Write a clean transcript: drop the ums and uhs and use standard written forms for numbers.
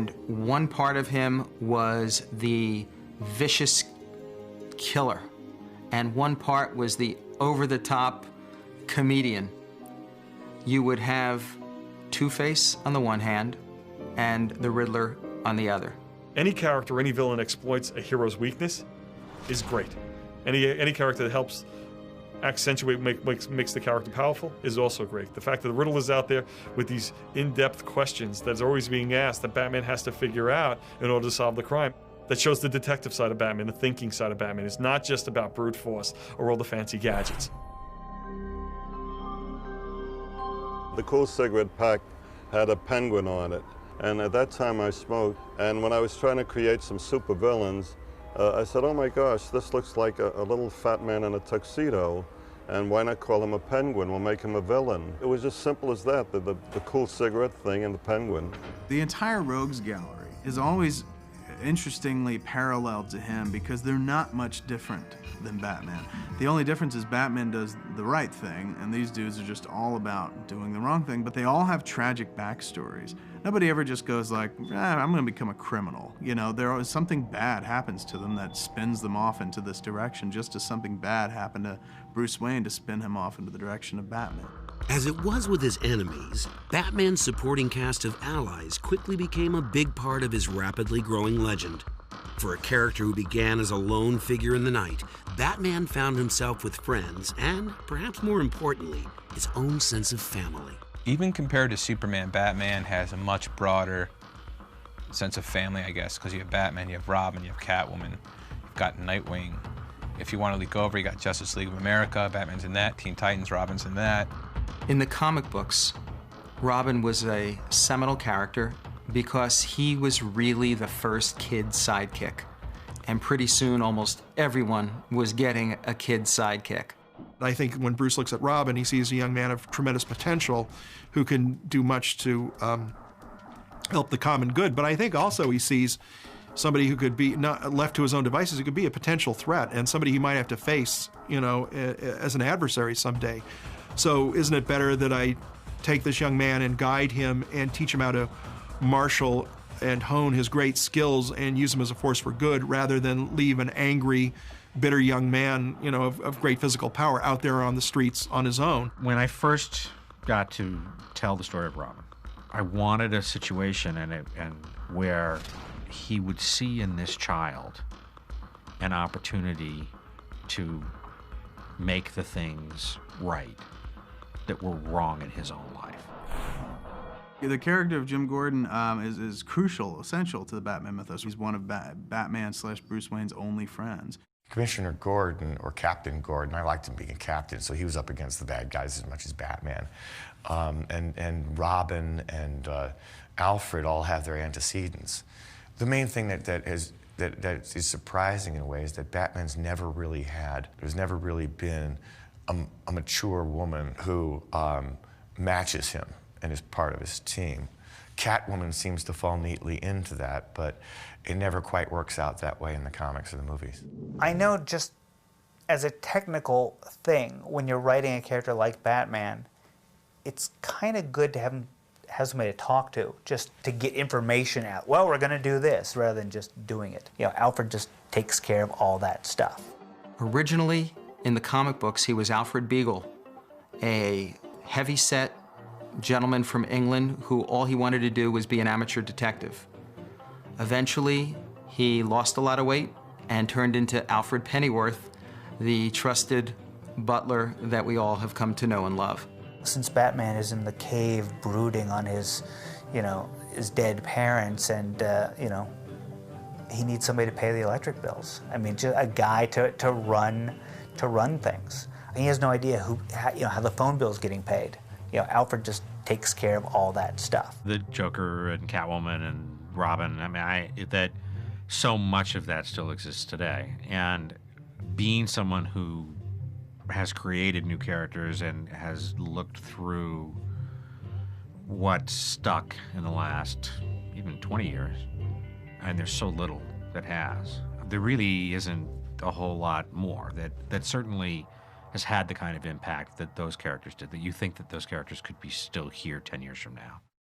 And one part of him was the vicious killer, and one part was the over-the-top comedian. You would have Two-Face on the one hand and the Riddler on the other. Any character, any villain exploits a hero's weakness is great. Any character that helps accentuate, makes the character powerful is also great. The fact that the Riddler is out there with these in-depth questions that's always being asked that Batman has to figure out in order to solve the crime, that shows the detective side of Batman, the thinking side of Batman. It's not just about brute force or all the fancy gadgets. The cool cigarette pack had a penguin on it, and at that time I smoked, and when I was trying to create some supervillains, I said, oh my gosh, this looks like a little fat man in a tuxedo, and why not call him a penguin? We'll make him a villain. It was as simple as that, the cool cigarette thing and the penguin. The entire Rogues Gallery is always interestingly paralleled to him because they're not much different than Batman. The only difference is Batman does the right thing, and these dudes are just all about doing the wrong thing, but they all have tragic backstories. Nobody ever just goes like, I'm gonna become a criminal. You know, there is something bad happens to them that spins them off into this direction, just as something bad happened to Bruce Wayne to spin him off into the direction of Batman. As it was with his enemies, Batman's supporting cast of allies quickly became a big part of his rapidly growing legend. For a character who began as a lone figure in the night, Batman found himself with friends and, perhaps more importantly, his own sense of family. Even compared to Superman, Batman has a much broader sense of family, I guess, because you have Batman, you have Robin, you have Catwoman, you've got Nightwing. If you want to leak over, you got Justice League of America, Batman's in that, Teen Titans, Robin's in that. In the comic books, Robin was a seminal character because he was really the first kid sidekick. And pretty soon, almost everyone was getting a kid sidekick. I think when Bruce looks at Robin, he sees a young man of tremendous potential who can do much to help the common good. But I think also he sees somebody who could be, not left to his own devices, who could be a potential threat and somebody he might have to face, you know, as an adversary someday. So isn't it better that I take this young man and guide him and teach him how to marshal and hone his great skills and use him as a force for good, rather than leave an angry, bitter young man, you know, of great physical power out there on the streets on his own. When I first got to tell the story of Robin, I wanted a situation where he would see in this child an opportunity to make the things right that were wrong in his own life. The character of Jim Gordon is crucial, essential to the Batman mythos. He's one of Batman/Bruce Wayne's only friends. Commissioner Gordon, or Captain Gordon, I liked him being a captain, so he was up against the bad guys as much as Batman. And Robin and Alfred all have their antecedents. The main thing that is surprising in a way is that Batman's never really had, there's never really been a mature woman who matches him and is part of his team. Catwoman seems to fall neatly into that, but it never quite works out that way in the comics or the movies. I know, just as a technical thing, when you're writing a character like Batman, it's kind of good to have somebody to talk to, just to get information out. Well, we're gonna do this, rather than just doing it. You know, Alfred just takes care of all that stuff. Originally, in the comic books, he was Alfred Beagle, a heavy-set gentleman from England who all he wanted to do was be an amateur detective. Eventually, he lost a lot of weight and turned into Alfred Pennyworth, the trusted butler that we all have come to know and love. Since Batman is in the cave brooding on his, you know, his dead parents, and, you know, he needs somebody to pay the electric bills. I mean, just a guy to run things. And he has no idea how the phone bill is getting paid. You know, Alfred just takes care of all that stuff. The Joker and Catwoman and Robin, I mean, that so much of that still exists today. And being someone who has created new characters and has looked through what stuck in the last even 20 years, and there's so little that has. There really isn't a whole lot more that certainly has had the kind of impact that those characters did, that you think that those characters could be still here 10 years from now.